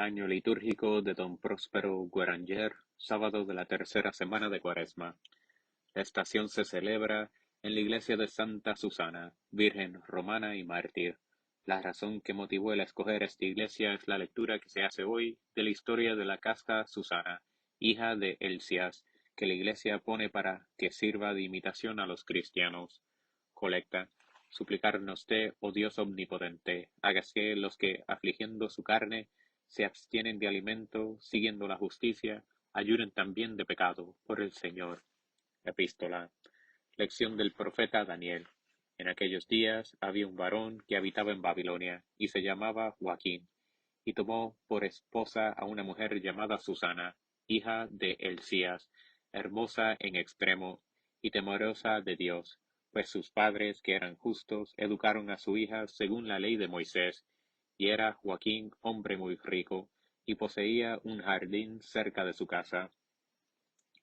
año litúrgico de don Próspero Gueranger, sábado de la tercera semana de Cuaresma. La estación se celebra en la iglesia de Santa Susana, virgen romana y mártir. La razón que motivó el escoger esta iglesia es la lectura que se hace hoy de la historia de la casta Susana, hija de Elcias, que la iglesia pone para que sirva de imitación a los cristianos. Colecta. Suplicarnos te, oh Dios omnipotente, hagas que los que, afligiendo su carne, se abstienen de alimento, siguiendo la justicia, ayuden también de pecado, por el Señor. Epístola. Lección del profeta Daniel. En aquellos días había un varón que habitaba en Babilonia, y se llamaba Joaquín, y tomó por esposa a una mujer llamada Susana, hija de Elcías, hermosa en extremo, y temerosa de Dios, pues sus padres, que eran justos, educaron a su hija según la ley de Moisés, y era Joaquín hombre muy rico, y poseía un jardín cerca de su casa,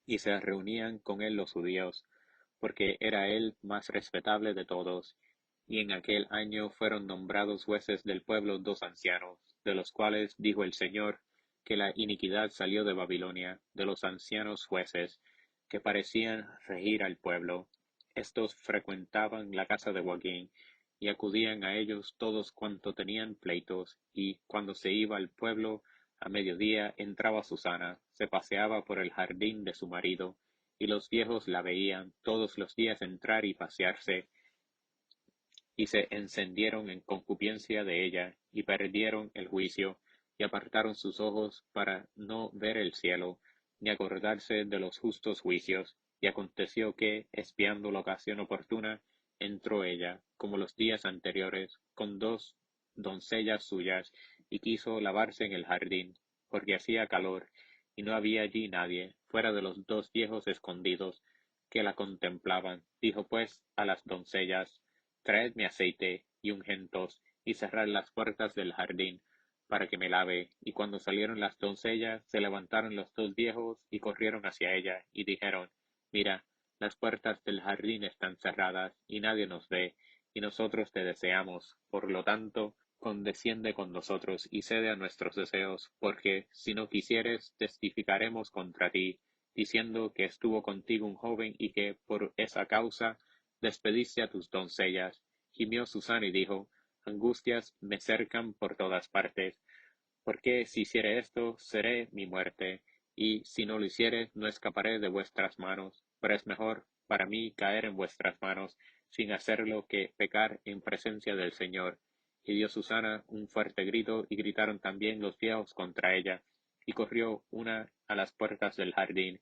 y se reunían con él los judíos, porque era él más respetable de todos. Y en aquel año fueron nombrados jueces del pueblo dos ancianos, de los cuales dijo el Señor, que la iniquidad salió de Babilonia, de los ancianos jueces, que parecían regir al pueblo. Estos frecuentaban la casa de Joaquín, y acudían a ellos todos cuanto tenían pleitos, y cuando se iba al pueblo, a mediodía entraba Susana, se paseaba por el jardín de su marido, y los viejos la veían todos los días entrar y pasearse, y se encendieron en concupiscencia de ella, y perdieron el juicio, y apartaron sus ojos para no ver el cielo, ni acordarse de los justos juicios. Y aconteció que, espiando la ocasión oportuna, entró ella, como los días anteriores, con dos doncellas suyas, y quiso lavarse en el jardín, porque hacía calor, y no había allí nadie, fuera de los dos viejos escondidos, que la contemplaban. Dijo pues a las doncellas: Traedme aceite y ungüentos, y cerrad las puertas del jardín, para que me lave. Y cuando salieron las doncellas, se levantaron los dos viejos, y corrieron hacia ella, y dijeron: Mira, las puertas del jardín están cerradas, y nadie nos ve, y nosotros te deseamos. Por lo tanto, condesciende con nosotros, y cede a nuestros deseos, porque, si no quisieres, testificaremos contra ti, diciendo que estuvo contigo un joven, y que, por esa causa, despediste a tus doncellas. Gimió Susana y dijo: Angustias me cercan por todas partes, porque si hiciere esto, seré mi muerte, y si no lo hiciere, no escaparé de vuestras manos. Pero es mejor para mí caer en vuestras manos, sin hacerlo, que pecar en presencia del Señor. Y dio Susana un fuerte grito, y gritaron también los viejos contra ella. Y corrió una a las puertas del jardín,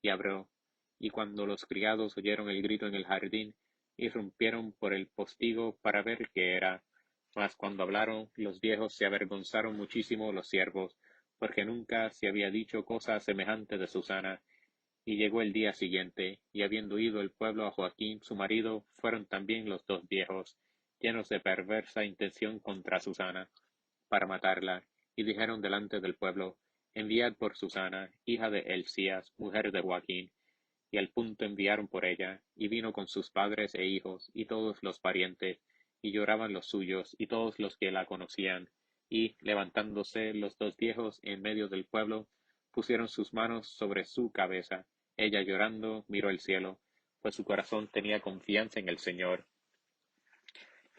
y abrió. Y cuando los criados oyeron el grito en el jardín, irrumpieron por el postigo para ver qué era. Mas cuando hablaron los viejos, se avergonzaron muchísimo los siervos, porque nunca se había dicho cosa semejante de Susana. Y llegó el día siguiente, y habiendo ido el pueblo a Joaquín su marido, fueron también los dos viejos, llenos de perversa intención contra Susana, para matarla, y dijeron delante del pueblo: Enviad por Susana, hija de Elcías, mujer de Joaquín. Y al punto enviaron por ella, y vino con sus padres e hijos, y todos los parientes, y lloraban los suyos, y todos los que la conocían. Y, levantándose los dos viejos en medio del pueblo, pusieron sus manos sobre su cabeza. Ella, llorando, miró el cielo, pues su corazón tenía confianza en el Señor.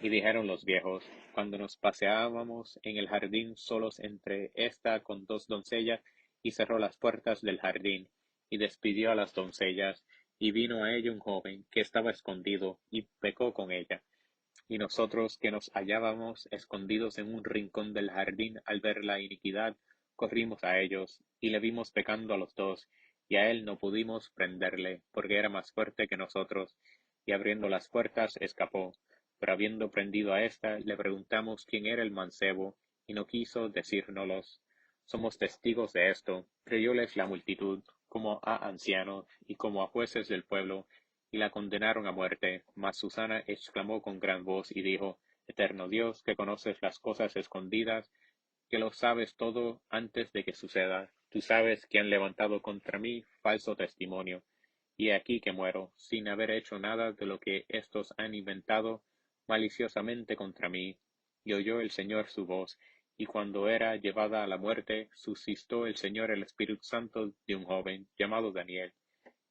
Y dijeron los viejos: Cuando nos paseábamos en el jardín solos, entre esta con dos doncellas, y cerró las puertas del jardín, y despidió a las doncellas, y vino a ella un joven que estaba escondido, y pecó con ella. Y nosotros, que nos hallábamos escondidos en un rincón del jardín, al ver la iniquidad, corrimos a ellos, y le vimos pecando a los dos, y a él no pudimos prenderle, porque era más fuerte que nosotros, y abriendo las puertas escapó. Pero habiendo prendido a ésta, le preguntamos quién era el mancebo, y no quiso decírnoslo. Somos testigos de esto. Creyóles la multitud, como a ancianos, y como a jueces del pueblo, y la condenaron a muerte. Mas Susana exclamó con gran voz, y dijo: Eterno Dios, que conoces las cosas escondidas, que lo sabes todo antes de que suceda. Tú sabes que han levantado contra mí falso testimonio, y he aquí que muero, sin haber hecho nada de lo que éstos han inventado maliciosamente contra mí. Y oyó el Señor su voz, Y cuando era llevada a la muerte, suscitó el Señor el Espíritu Santo de un joven llamado Daniel,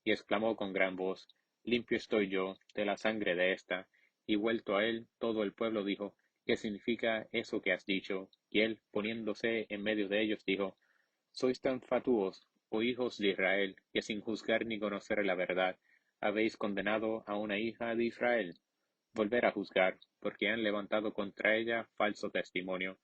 y exclamó con gran voz: Limpio estoy yo de la sangre de ésta. Y vuelto a él, todo el pueblo dijo: ¿Qué significa eso que has dicho? Y él, poniéndose en medio de ellos, dijo: ¿Sois tan fatuos, oh hijos de Israel, que sin juzgar ni conocer la verdad, habéis condenado a una hija de Israel? Volver a juzgar, porque han levantado contra ella falso testimonio.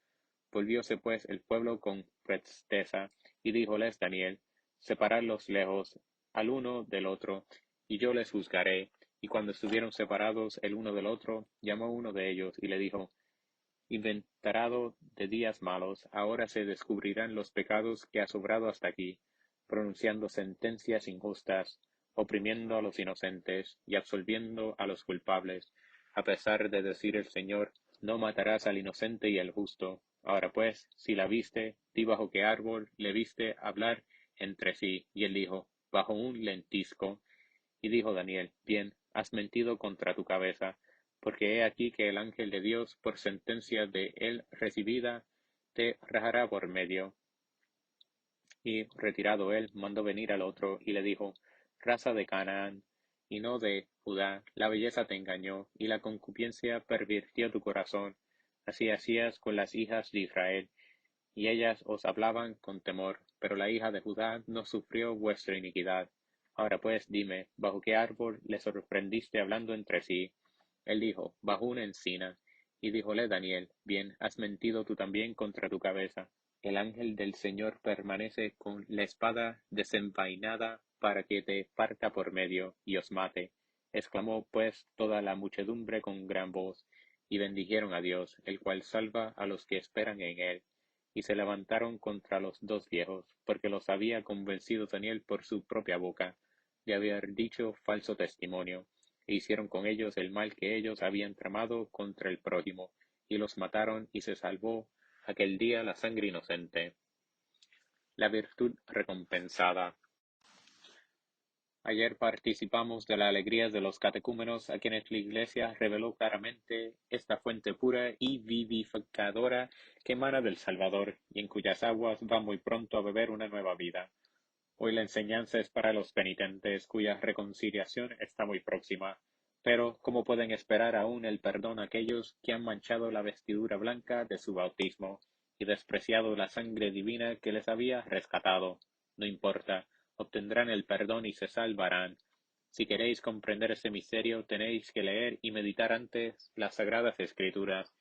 Volvióse pues el pueblo con presteza, y díjoles Daniel: Separadlos lejos al uno del otro, y yo les juzgaré. Y cuando estuvieron separados el uno del otro, llamó uno de ellos, y le dijo: Inventarado de días malos, ahora se descubrirán los pecados que has obrado hasta aquí, pronunciando sentencias injustas, oprimiendo a los inocentes y absolviendo a los culpables, a pesar de decir el Señor: No matarás al inocente y al justo. Ahora pues, si la viste, di bajo qué árbol le viste hablar entre sí. Y él dijo: Bajo un lentisco. Y dijo Daniel: Bien, has mentido contra tu cabeza, porque he aquí que el ángel de Dios, por sentencia de él recibida, te rajará por medio. Y retirado él, mandó venir al otro, y le dijo: Raza de Canaán, y no de Judá, la belleza te engañó, y la concupiscencia pervirtió tu corazón. Así hacías con las hijas de Israel, y ellas os hablaban con temor, pero la hija de Judá no sufrió vuestra iniquidad. Ahora pues, dime, ¿bajo qué árbol le sorprendiste hablando entre sí? Él dijo: Bajo una encina. Y díjole Daniel: Bien, has mentido tú también contra tu cabeza. El ángel del Señor permanece con la espada desenvainada para que te parta por medio, y os mate. Exclamó pues toda la muchedumbre con gran voz, y bendijeron a Dios, el cual salva a los que esperan en él. Y se levantaron contra los dos viejos, porque los había convencido Daniel por su propia boca, de haber dicho falso testimonio, e hicieron con ellos el mal que ellos habían tramado contra el prójimo, y los mataron, y se salvó aquel día la sangre inocente. La virtud recompensada. Ayer participamos de la alegría de los catecúmenos, a quienes la Iglesia reveló claramente esta fuente pura y vivificadora que emana del Salvador, y en cuyas aguas va muy pronto a beber una nueva vida. Hoy la enseñanza es para los penitentes, cuya reconciliación está muy próxima. Pero, ¿cómo pueden esperar aún el perdón aquellos que han manchado la vestidura blanca de su bautismo y despreciado la sangre divina que les había rescatado? No importa, obtendrán el perdón y se salvarán. Si queréis comprender ese misterio, tenéis que leer y meditar antes las Sagradas Escrituras.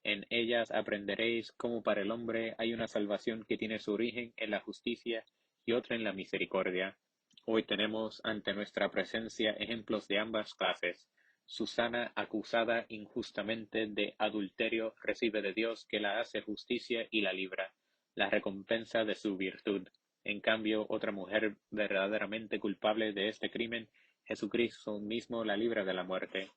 En ellas aprenderéis cómo para el hombre hay una salvación que tiene su origen en la justicia y otra en la misericordia. Hoy tenemos ante nuestra presencia ejemplos de ambas clases. Susana, acusada injustamente de adulterio, recibe de Dios, que la hace justicia y la libra, la recompensa de su virtud. En cambio, otra mujer verdaderamente culpable de este crimen, Jesucristo mismo la libra de la muerte.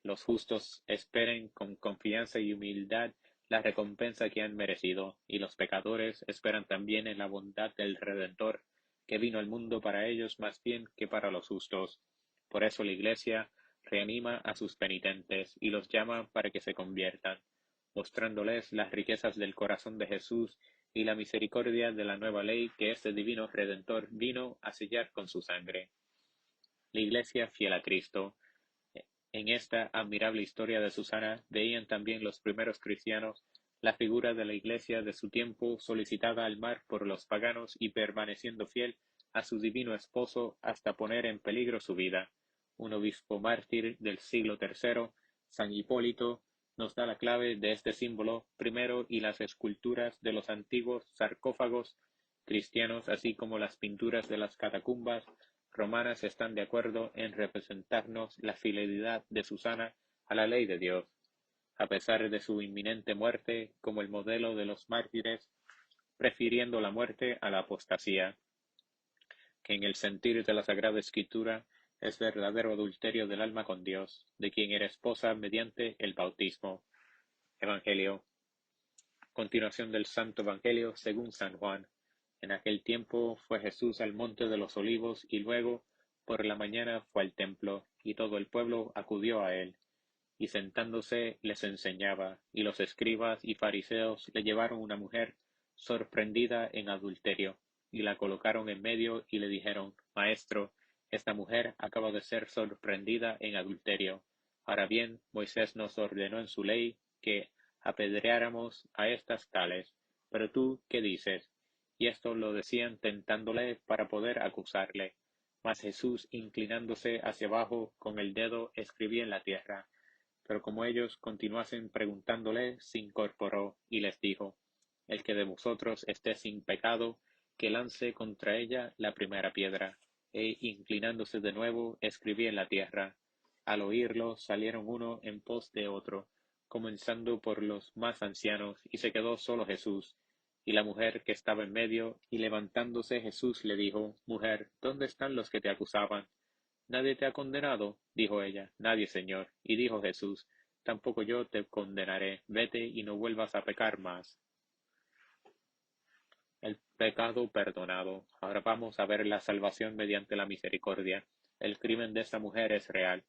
Los justos esperen con confianza y humildad la recompensa que han merecido, y los pecadores esperan también en la bondad del Redentor, que vino al mundo para ellos más bien que para los justos. Por eso la Iglesia reanima a sus penitentes y los llama para que se conviertan, mostrándoles las riquezas del corazón de Jesús y la misericordia de la nueva ley que este divino Redentor vino a sellar con su sangre. La Iglesia fiel a Cristo. En esta admirable historia de Susana veían también los primeros cristianos la figura de la Iglesia de su tiempo, solicitada al mar por los paganos y permaneciendo fiel a su divino esposo hasta poner en peligro su vida. Un obispo mártir del siglo III, San Hipólito, nos da la clave de este símbolo primero, y las esculturas de los antiguos sarcófagos cristianos, así como las pinturas de las catacumbas romanas, están de acuerdo en representarnos la fidelidad de Susana a la ley de Dios, a pesar de su inminente muerte, como el modelo de los mártires, prefiriendo la muerte a la apostasía, que en el sentir de la Sagrada Escritura es verdadero adulterio del alma con Dios, de quien era esposa mediante el bautismo. Evangelio. Continuación del Santo Evangelio según San Juan. En aquel tiempo fue Jesús al monte de los Olivos, y luego por la mañana fue al templo, y todo el pueblo acudió a él. y sentándose les enseñaba. Y los escribas y fariseos le llevaron una mujer sorprendida en adulterio, y la colocaron en medio y le dijeron: Maestro, esta mujer acaba de ser sorprendida en adulterio. Ahora bien, Moisés nos ordenó en su ley que apedreáramos a estas tales. Pero tú, ¿qué dices? Y esto lo decían tentándole para poder acusarle. Mas Jesús, inclinándose hacia abajo con el dedo, escribía en la tierra. Pero como ellos continuasen preguntándole, se incorporó y les dijo: El que de vosotros esté sin pecado, que lance contra ella la primera piedra. E inclinándose de nuevo, escribía en la tierra. Al oírlo, salieron uno en pos de otro, comenzando por los más ancianos, y se quedó solo Jesús y la mujer que estaba en medio. Y levantándose Jesús le dijo: Mujer, ¿dónde están los que te acusaban? ¿Nadie te ha condenado? Dijo ella. Nadie, Señor. Y dijo Jesús: Tampoco yo te condenaré. Vete y no vuelvas a pecar más. El pecado perdonado. Ahora vamos a ver la salvación mediante la misericordia. El crimen de esta mujer es real.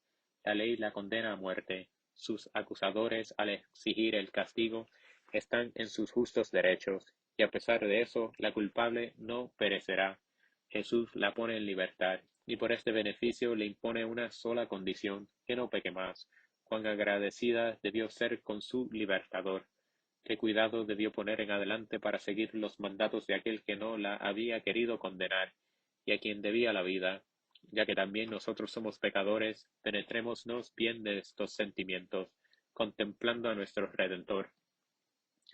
La ley la condena a muerte. Sus acusadores, al exigir el castigo, están en sus justos derechos, y a pesar de eso, la culpable no perecerá. Jesús la pone en libertad, y por este beneficio le impone una sola condición: que no peque más. Cuán agradecida debió ser con su libertador. Qué cuidado debió poner en adelante para seguir los mandatos de aquel que no la había querido condenar, y a quien debía la vida. Ya que también nosotros somos pecadores, penetrémonos bien de estos sentimientos, contemplando a nuestro Redentor.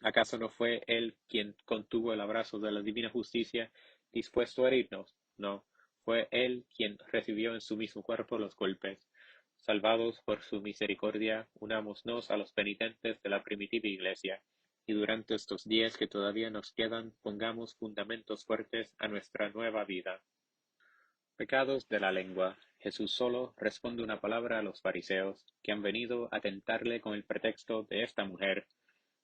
¿Acaso no fue él quien contuvo el abrazo de la divina justicia, dispuesto a herirnos? No, fue él quien recibió en su mismo cuerpo los golpes. Salvados por su misericordia, unámonos a los penitentes de la primitiva Iglesia, y durante estos días que todavía nos quedan, pongamos fundamentos fuertes a nuestra nueva vida. Pecados de la lengua. Jesús solo responde una palabra a los fariseos, que han venido a tentarle con el pretexto de esta mujer.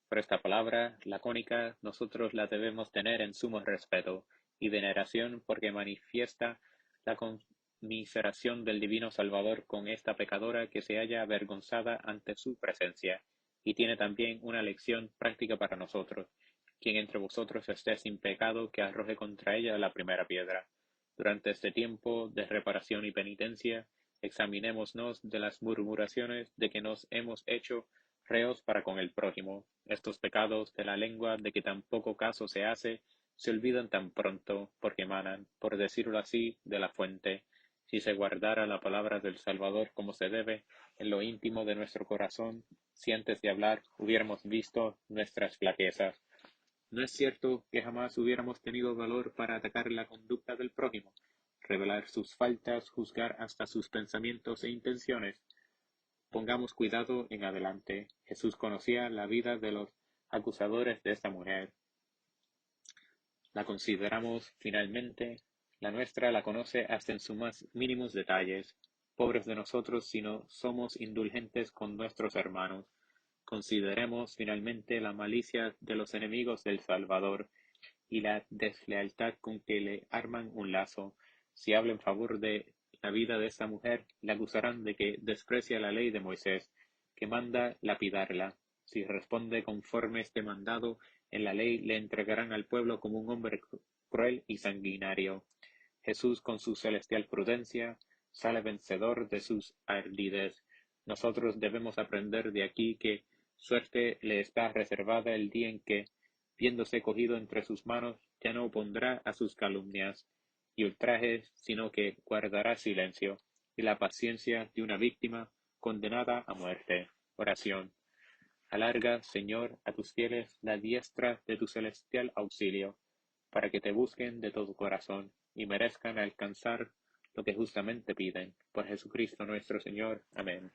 Por esta palabra lacónica nosotros la debemos tener en sumo respeto y veneración, porque manifiesta la conmiseración del Divino Salvador con esta pecadora que se halla avergonzada ante su presencia, y tiene también una lección práctica para nosotros. Quien entre vosotros esté sin pecado, que arroje contra ella la primera piedra. Durante este tiempo de reparación y penitencia, examinémonos de las murmuraciones de que nos hemos hecho reos para con el prójimo. Estos pecados de la lengua, de que tan poco caso se hace, se olvidan tan pronto, porque emanan, por decirlo así, de la fuente. Si se guardara la palabra del Salvador como se debe, en lo íntimo de nuestro corazón, si antes de hablar hubiéramos visto nuestras flaquezas. ¿No es cierto que jamás hubiéramos tenido valor para atacar la conducta del prójimo, revelar sus faltas, juzgar hasta sus pensamientos e intenciones? Pongamos cuidado en adelante. Jesús conocía la vida de los acusadores de esta mujer. La consideramos finalmente. La nuestra la conoce hasta en sus más mínimos detalles. Pobres de nosotros si no somos indulgentes con nuestros hermanos. Consideremos finalmente la malicia de los enemigos del Salvador y la deslealtad con que le arman un lazo. Si habla en favor de la vida de esta mujer, le acusarán de que desprecia la ley de Moisés, que manda lapidarla. Si responde conforme este mandado en la ley, le entregarán al pueblo como un hombre cruel y sanguinario. Jesús, con su celestial prudencia, sale vencedor de sus ardidez. Nosotros debemos aprender de aquí que suerte le está reservada el día en que, viéndose cogido entre sus manos, ya no opondrá a sus calumnias y ultrajes, sino que guardará silencio, y la paciencia de una víctima condenada a muerte. Oración. Alarga, Señor, a tus fieles la diestra de tu celestial auxilio, para que te busquen de todo corazón y merezcan alcanzar lo que justamente piden. Por Jesucristo nuestro Señor. Amén.